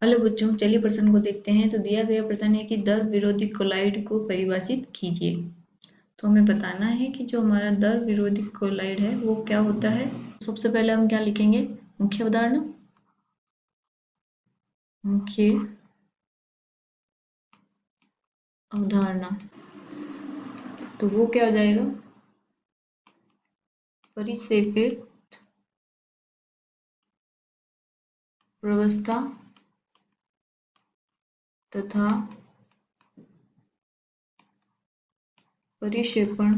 Hello बच्चों, चलिए प्रश्न को देखते हैं। तो दिया गया प्रश्न है कि दर विरोधी कोलाइड को परिभाषित कीजिए। तो हमें बताना है कि जो हमारा दर विरोधी कोलाइड है वो क्या होता है। सबसे पहले हम क्या लिखेंगे? मुख्य अवधारणा। मुख्य अवधारणा तो वो क्या हो जाएगा? परिक्षेपित प्रवस्था तथा परिक्षेपण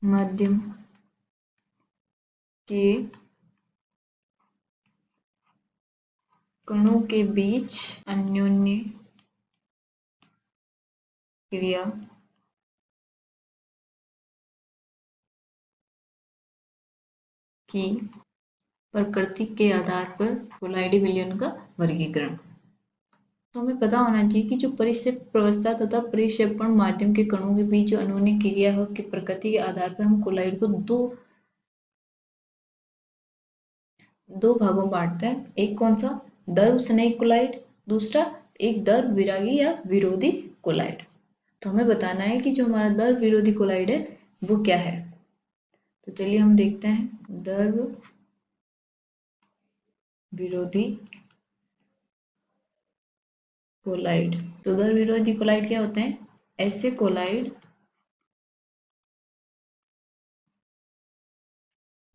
माध्यम के कणों के बीच अन्योन्य क्रिया की प्रकृति के आधार पर कोलाइडी विलयन का वर्गीकरण। तो हमें पता होना चाहिए कि जो परिक्षेप प्रवस्था तथा परिक्षेपण माध्यम के कणों के बीच जो अन्योन्य क्रिया है की प्रकृति के आधार पर हम कोलाइड को दो भागों में बांटते हैं। एक कौन सा? दर स्नेही कोलाइड। दूसरा एक दर विरागी या विरोधी कोलाइड। तो हमें बताना है कि जो हमारा दर विरोधी कोलाइड है वो क्या है। तो चलिए हम देखते हैं। दर विरोधी कोलाइड। तो दर विरोधी कोलाइड क्या होते हैं? ऐसे कोलाइड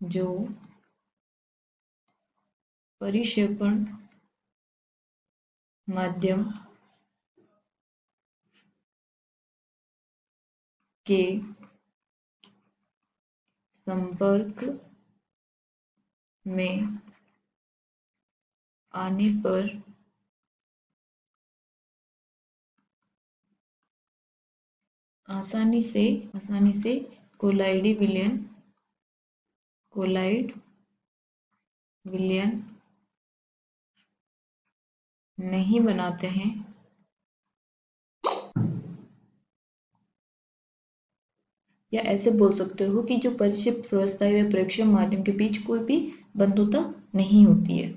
जो परिक्षेपण माध्यम के संपर्क में आने पर आसानी से कोलाइड विलयन नहीं बनाते हैं या ऐसे बोल सकते हो कि जो परिक्षिप्त प्रवस्था या प्रेक्षण माध्यम के बीच कोई भी बंधुता नहीं होती है।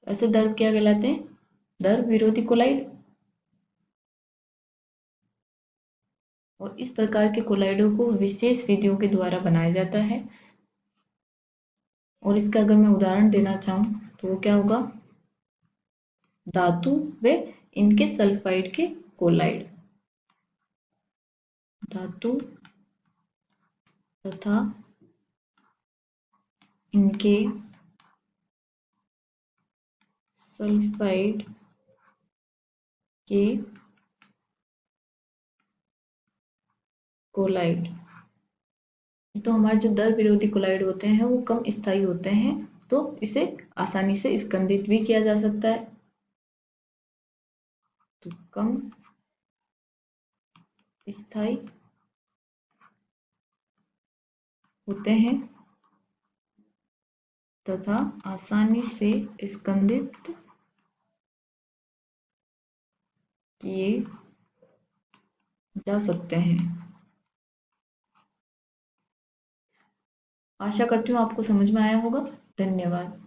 ऐसे दर क्या कहलाते हैं? दर विरोधी कोलाइड। और इस प्रकार के कोलाइडों को विशेष विधियों के द्वारा बनाया जाता है। और इसका अगर मैं उदाहरण देना चाहूँ तो वो क्या होगा? धातु व इनके सल्फाइड के कोलाइड। धातु तथा इनके सल्फाइड के कोलाइड। तो हमारे जो दर विरोधी कोलाइड होते हैं वो कम स्थायी होते हैं, तो इसे आसानी से स्कंदित भी किया जा सकता है। तो कम स्थायी होते हैं तथा आसानी से स्कंदित किए जा सकते हैं। आशा करती हूँ आपको समझ में आया होगा। धन्यवाद।